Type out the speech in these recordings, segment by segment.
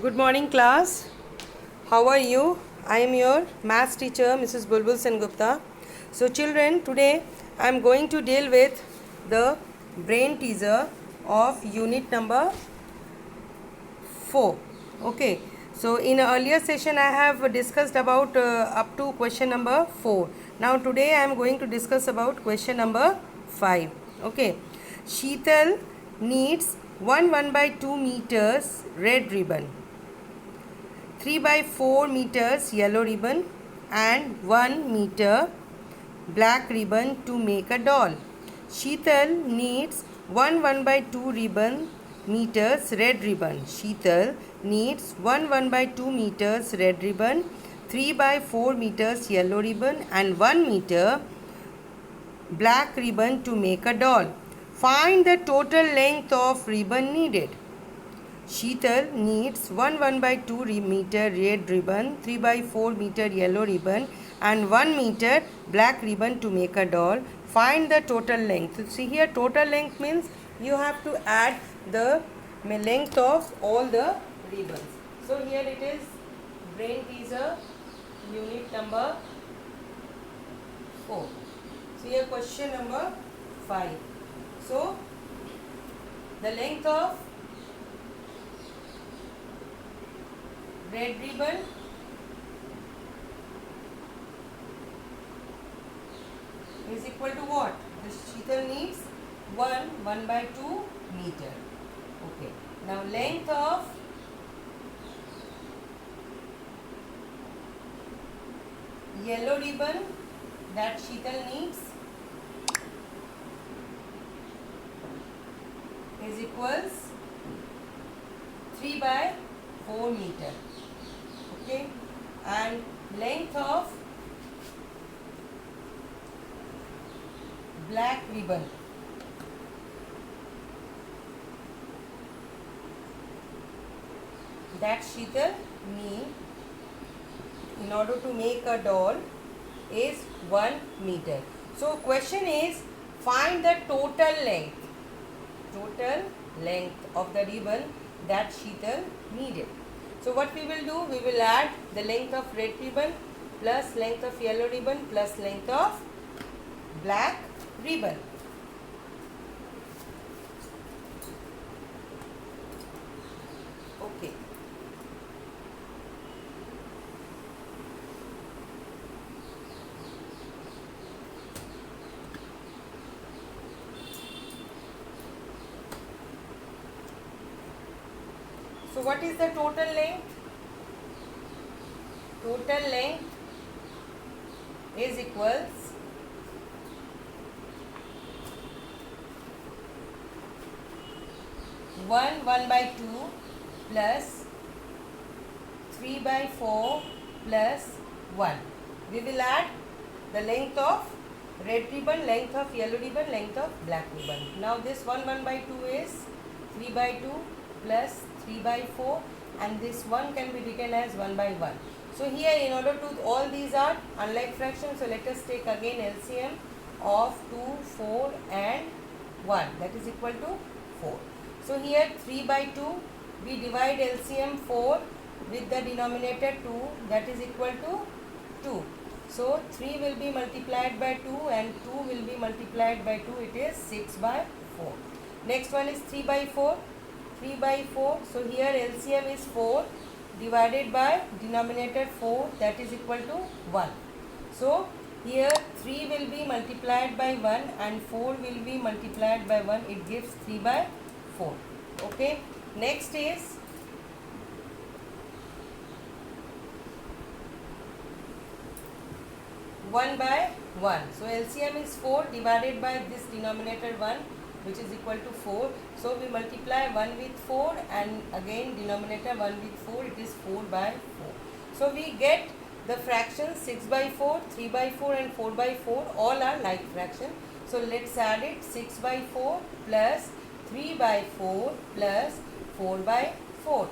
Good morning, class. How are you? I am your maths teacher, Mrs. Bulbul Sen Gupta. So, children, today I am going to deal with the brain teaser of unit number 4. Okay. So, in an earlier session, I have discussed about up to question number 4. Now, today I am going to discuss about question number 5. Okay. Sheetal needs 1 by 2 meters red ribbon, 3 by 4 meters yellow ribbon and 1 meter black ribbon to make a doll. Sheetal needs 1 by 2 ribbon meters red ribbon. Sheetal needs 1 by 2 meters red ribbon, 3 by 4 meters yellow ribbon and 1 meter black ribbon to make a doll. Find the total length of ribbon needed. Sheetal needs 1 by 2 meter red ribbon, 3 by 4 meter yellow ribbon and 1 meter black ribbon to make a doll. Find the total length. See here, total length means you have to add the length of all the ribbons. So here it is, brain teaser unit number 4. So here question number 5. So the length of red ribbon is equal to what? The sheetal needs 1 by 2 meter. Okay. Now length of yellow ribbon that sheetal needs is equals 3 by 4 meter. Okay, and length of black ribbon that sheetal need in order to make a doll is 1 meter. So question is, find the total length of the ribbon that sheetal needed. So what we will do, we will add the length of red ribbon plus length of yellow ribbon plus length of black ribbon. Okay. So what is the total length? Total length is equals 1 by 2 plus 3 by 4 plus 1. We will add the length of red ribbon, length of yellow ribbon, length of black ribbon. Now this 1 by 2 is 3 by 2 plus 3 by 4 and this 1 can be written as 1 by 1. So here in order to, all these are unlike fractions, so let us take again LCM of 2, 4 and 1, that is equal to 4. So here 3 by 2, we divide LCM 4 with the denominator 2, that is equal to 2. So 3 will be multiplied by 2 and 2 will be multiplied by 2, it is 6 by 4. Next one is 3 by 4. 3 by 4, so here LCM is 4 divided by denominator 4, that is equal to 1. So here 3 will be multiplied by 1 and 4 will be multiplied by 1, it gives 3 by 4. Okay, next is one by 1. So LCM is 4 divided by this denominator 1, which is equal to 4. So we multiply 1 with 4 and again denominator 1 with 4, it is 4 by 4. So we get the fractions 6 by 4, 3 by 4 and 4 by 4, all are like fraction. So let's add it, 6 by 4 plus 3 by 4 plus 4 by 4.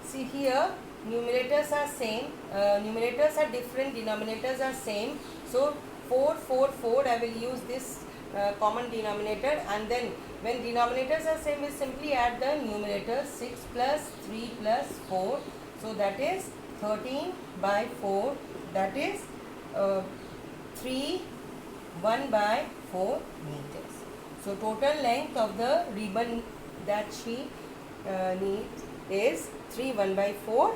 See here, numerators are same, numerators are different, denominators are same. So 4, 4, 4, I will use this common denominator, and then when denominators are same, we simply add the numerator. 6 plus 3 plus 4, so that is 13 by 4, that is 3 1 by 4 meters. So total length of the ribbon that she needs is 3 1 by 4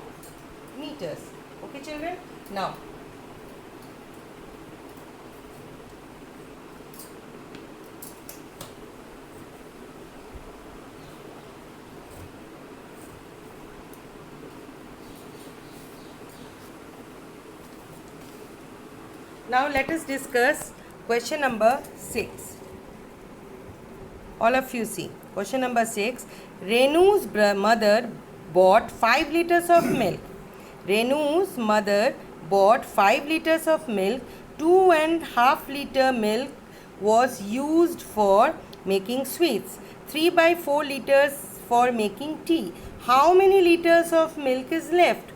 meters. Okay children, now let us discuss question number 6. All of you see question number 6. Renu's mother bought 5 liters of milk. Renu's mother bought 5 liters of milk. 2.5 liter milk was used for making sweets. 3 by 4 liters for making tea. How many liters of milk is left?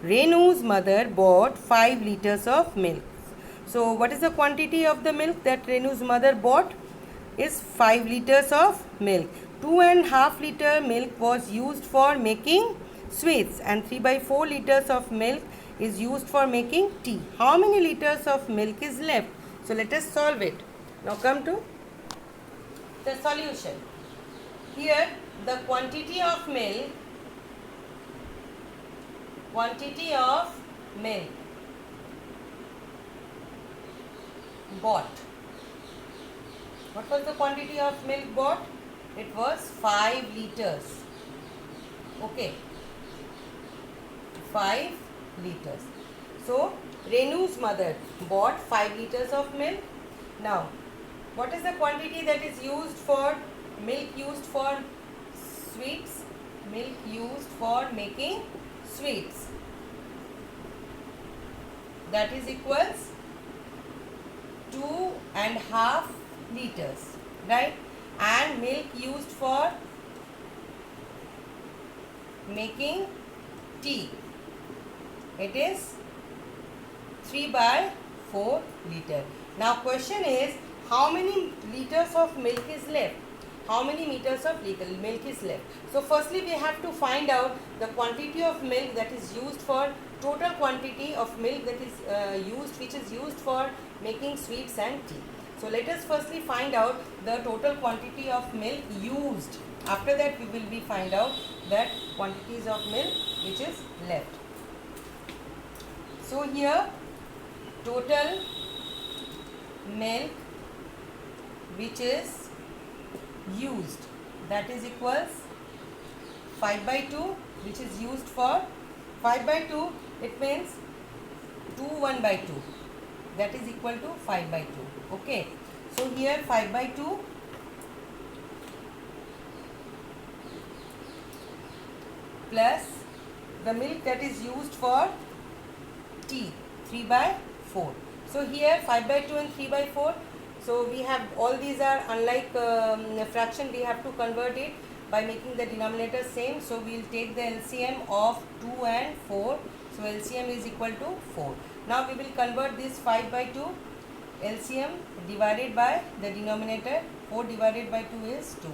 Renu's mother bought 5 liters of milk. So what is the quantity of the milk that Renu's mother bought? Is 5 liters of milk. 2.5 liter milk was used for making sweets, and 3 by 4 liters of milk is used for making tea. How many liters of milk is left? So let us solve it. Now come to the solution. Here the quantity of milk bought. What was the quantity of milk bought? It was 5 liters. Okay, 5 liters. So Renu's mother bought 5 liters of milk. Now what is the quantity that is used for milk used for sweets? Milk used for making sweets. That is equals 2.5 liters, right? And milk used for making tea, it is 3 by 4 liter. Now question is, how many liters of milk is left? How many meters of milk is left? So firstly we have to find out the quantity of milk that is used for, total quantity of milk that is which is used for making sweets and tea. So let us firstly find out the total quantity of milk used. After that we will find out that quantities of milk which is left. So here total milk which is used, that is equals 5 by 2, which is used for 5 by 2, it means 2 1 by 2, that is equal to 5 by 2. Okay, so here 5 by 2 plus the milk that is used for tea, 3 by 4. So here 5 by 2 and 3 by 4. So we have, all these are unlike fraction, we have to convert it by making the denominator same. So we will take the LCM of 2 and 4. So LCM is equal to 4. Now we will convert this 5 by 2 LCM divided by the denominator. 4 divided by 2 is 2.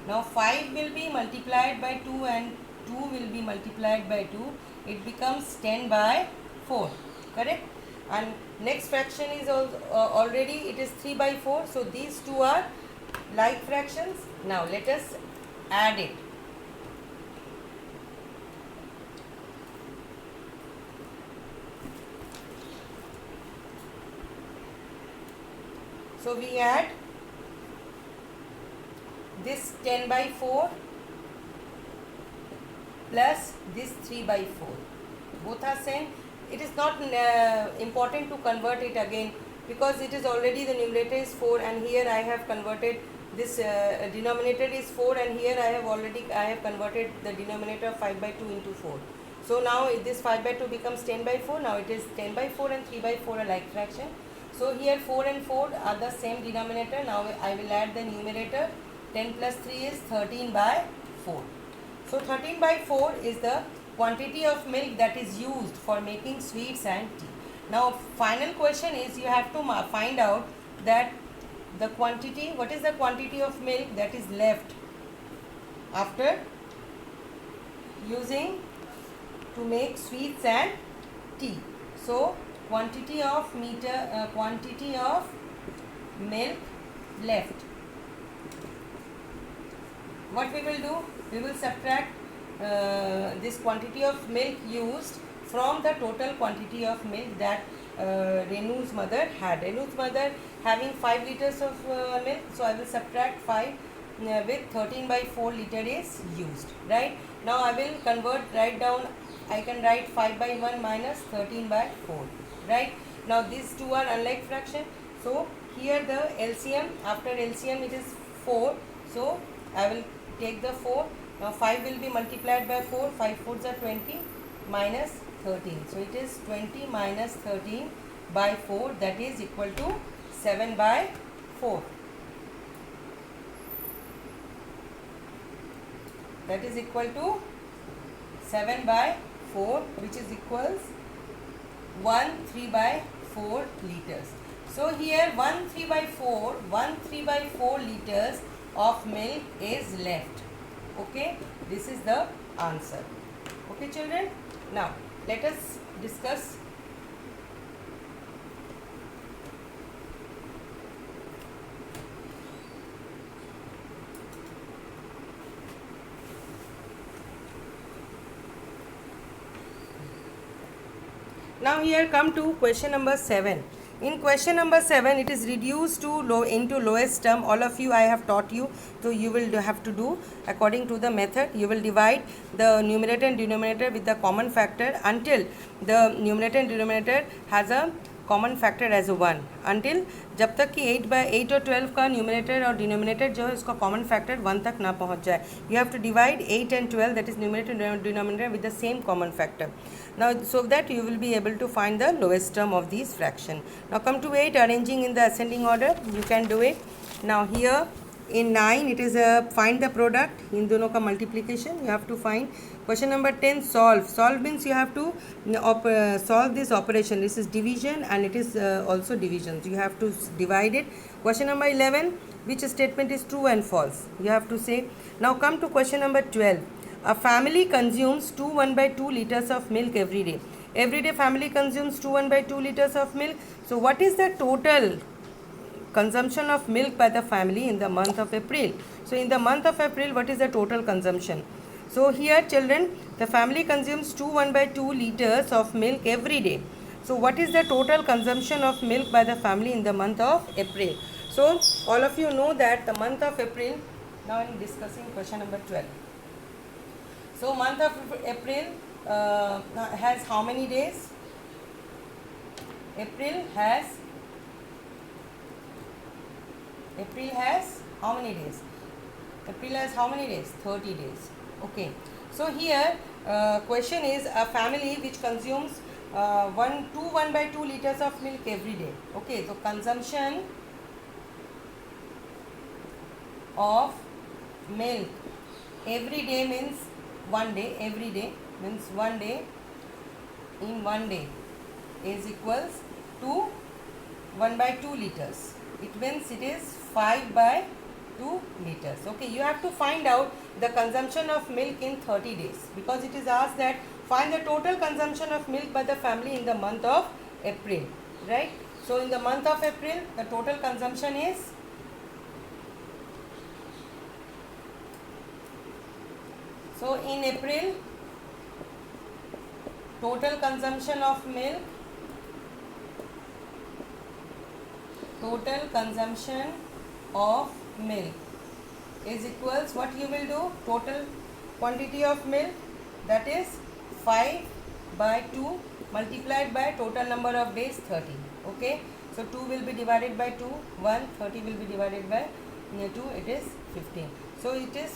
Now 5 will be multiplied by 2 and 2 will be multiplied by 2. It becomes 10 by 4. Correct? And next fraction is already, it is 3 by 4. So these two are like fractions. Now let us add it. So we add this 10 by 4 plus this 3 by 4. Both are same. It is not important to convert it again, because it is already, the numerator is 4 and here I have converted this denominator is 4 and here I have converted the denominator of 5 by 2 into 4. So now this 5 by 2 becomes 10 by 4. Now it is 10 by 4 and 3 by 4 are like fraction. So here 4 and 4 are the same denominator. Now I will add the numerator. 10 plus 3 is 13 by 4. So 13 by 4 is the quantity of milk that is used for making sweets and tea. Now final question is you have to find out that the quantity, what is the quantity of milk that is left after using to make sweets and tea. So quantity of milk left. What we will do? We will subtract this quantity of milk used from the total quantity of milk that Renu's mother had. Renu's mother having 5 liters of milk, so I will subtract 5 with 13 by 4 liter is used. Right? Now I will write down, I can write 5 by 1 minus 13 by 4. Right? Now these two are unlike fraction. So here the LCM, after LCM it is 4. So I will take the 4. Now 5 will be multiplied by 4. 5 4s are 20 minus 13. So it is 20 minus 13 by 4, that is equal to 7 by 4. That is equal to 7 by 4, which is equals 1/3 by 4 liters. So here 1/3 by 4 liters of milk is left. Okay, this is the answer. Okay children, now let us discuss now. Here come to question number 7. In question number 7, it is reduced to into lowest term. All of you I have taught you, so you will have to do according to the method. You will divide the numerator and denominator with the common factor until the numerator and denominator has a common factor as 1 until जब तक कि 8 और 12 का numerator और denominator जो है उसका common factor 1 तक ना पहुंच जाए. You have to divide 8 and 12, that is numerator and denominator, with the same common factor. Now so that you will be able to find the lowest term of these fraction. Now come to 8, arranging in the ascending order. You can do it. Now here in 9 it is find the product. इन दोनों का multiplication you have to find. Question number 10, solve means you have to solve this operation. This is division and it is also division, so you have to divide it. Question number 11, which statement is true and false, you have to say. Now come to question number 12. A family consumes 1/2 liters of milk every day. Every day family consumes 1/2 liters of milk. So what is the total consumption of milk by the family in the month of April? So in the month of April, what is the total consumption? So here children, the family consumes 1/2 liters of milk every day. So what is the total consumption of milk by the family in the month of April? So all of you know that the month of April, now I am discussing question number 12. So month of April has how many days? April has how many days? April has how many days? 30 days. Okay, so here question is a family which consumes 1/2 liters of milk every day. Okay, so consumption of milk every day means 1 day. Every day means 1 day. In 1 day is equals to 1/2 liters. It means it is 5/2 liters. Okay, you have to find out the consumption of milk in 30 days because it is asked that find the total consumption of milk by the family in the month of April, right? So in the month of April, the total consumption is in April, total consumption of milk, is equals, what you will do, total quantity of milk, that is 5/2 multiplied by total number of days 30. Okay, so 2 will be divided by 2, 1, 30 will be divided by 2, it is 15. So it is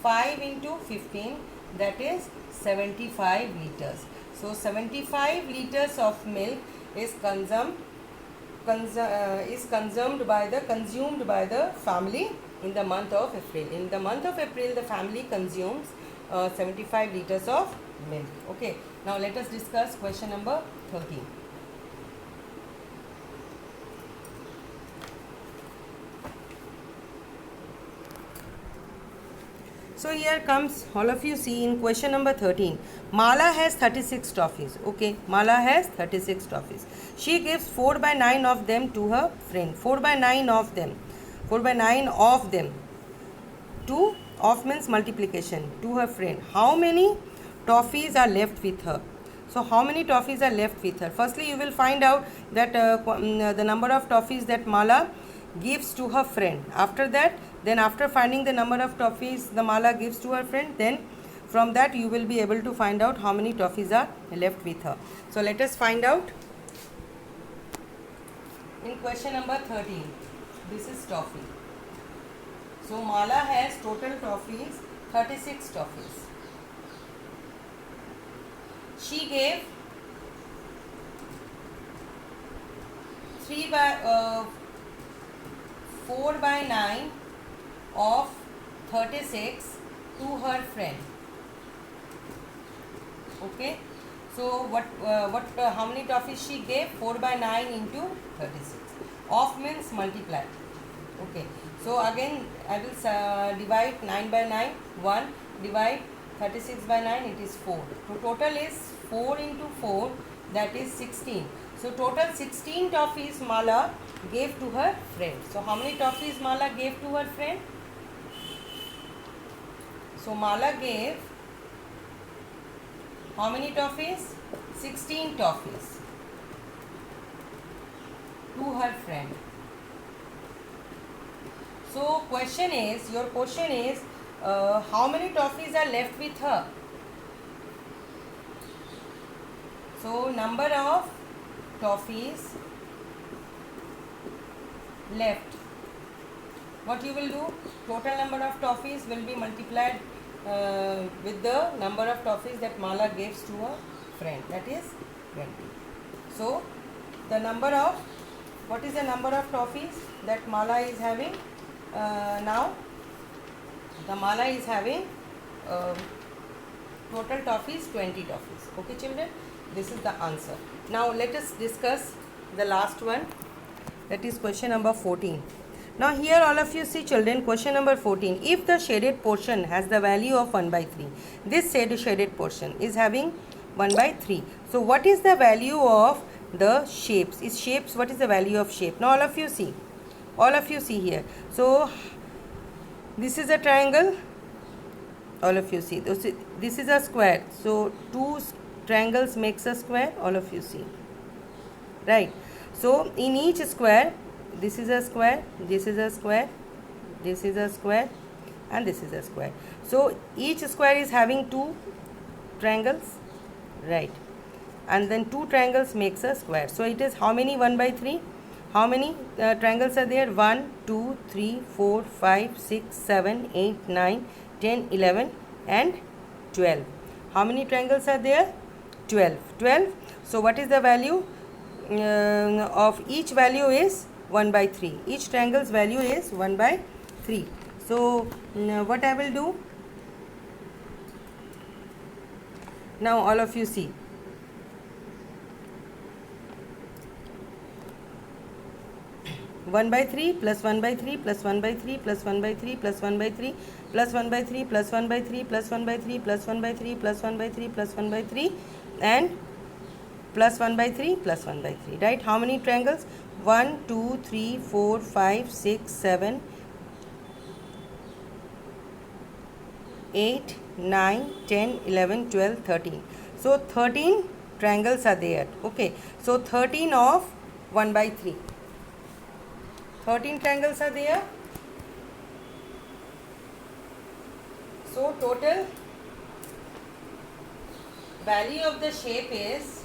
5 into 15, that is 75 liters. So 75 liters of milk is consumed by the family in the month of April. In the month of April, the family consumes 75 liters of milk. Okay, now let us discuss question number 13. So here comes, all of you see in question number 13. Mala has 36 toffees. Okay, Mala has 36 toffees. She gives 4 by 9 of them to her friend. 4 by 9 of them. 4 by 9 of them. 2 of means multiplication to her friend. How many toffees are left with her? So how many toffees are left with her? Firstly, you will find out that the number of toffees that Mala gives to her friend. After that, then after finding the number of toffees the Mala gives to her friend, then from that you will be able to find out how many toffees are left with her. So let us find out. In question number 13, this is toffee. So Mala has total toffees 36 toffees. She gave 4 by 9 of 36 to her friend. Okay. So how many toffees she gave? 4 by 9 into 36. Of means multiply. Okay. So again I will divide 9 by 9. 1 divide 36 by 9, it is 4. So total is 4 into 4, that is 16. So total 16 toffees Mala gave to her friend. So how many toffees Mala gave to her friend? So Mala gave how many toffees? 16 toffees to her friend. So your question is how many toffees are left with her? So number of toffees left. What you will do? Total number of toffees will be multiplied with the number of toffees that Mala gives to her friend, that is 20. So the number of, what is the number of toffees that Mala is having? Now the Mala is having total toffees 20 toffees. Okay children, this is the answer. Now let us discuss the last one, that is question number 14. Now here all of you see children, question number 14. If the shaded portion has the value of 1 by 3, this shaded portion is having 1 by 3. So what is the value of the shapes? Is shapes, what is the value of shape? Now all of you see here. So this is a triangle, all of you see. This is a square. So two triangles makes a square, all of you see, right? So in each square, this is a square, this is a square, this is a square, and this is a square. So each square is having two triangles, right? And then two triangles makes a square. So it is how many 1 by 3? How many triangles are there? 1, 2, 3, 4, 5, 6, 7, 8, 9, 10, 11 and 12. How many triangles are there? 12. 12. So what is the value of each value is 1 by 3. Each triangle's value is 1 by 3. So what I will do? Now all of you see. One by 3 plus 1 by 3 plus 1 by 3 plus 1 by 3 plus 1 by 3 plus 1 by 3 plus 1 by 3 plus 1 by 3 plus 1 by 3 plus 1 by 3 plus 1 by 3 and plus 1 by 3 plus 1 by 3, right? How many triangles? 1, 2, 3, 4, 5, 6, 7, 8, 9, 10, 11, 12, 13. So 13 triangles are there. Okay. So 13 of 1 by 3. 13 triangles are there. So total value of the shape is,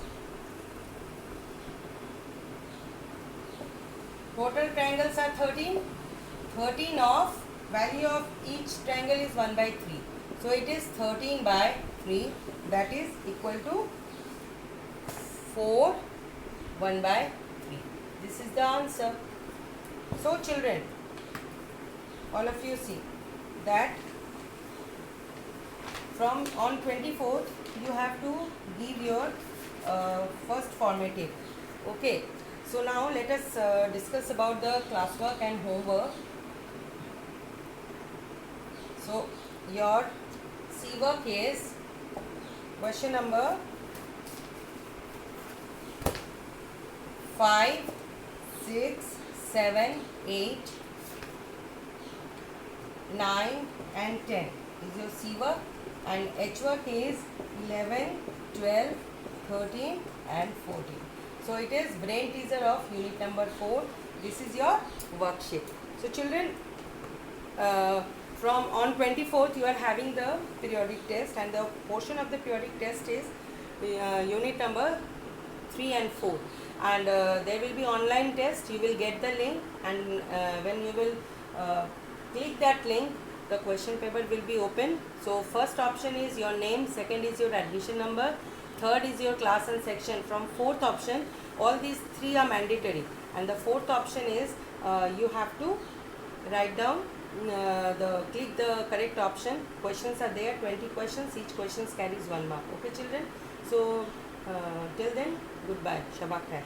total triangles are 13. 13 of, value of each triangle is 1 by 3. So it is 13 by 3, that is equal to 4 1 by 3. This is the answer. So children, all of you see that from on 24th you have to give your first formative. Okay. So now let us discuss about the classwork and homework. So your C work is question number 5, 6, 7, 8, 9 and 10 is your C work, and H work is 11, 12, 13 and 14. So it is brain teaser of unit number 4. This is your worksheet. So children, from on 24th you are having the periodic test, and the portion of the periodic test is unit number 3 and 4, and there will be online test. You will get the link, and when you will click that link, the question paper will be open. So first option is your name, second is your admission number, third is your class and section. From fourth option, all these three are mandatory, and the fourth option is you have to write down click the correct option. Questions are there, 20 questions, each question carries 1 mark. Okay children, so till then, goodbye, Shabak hai.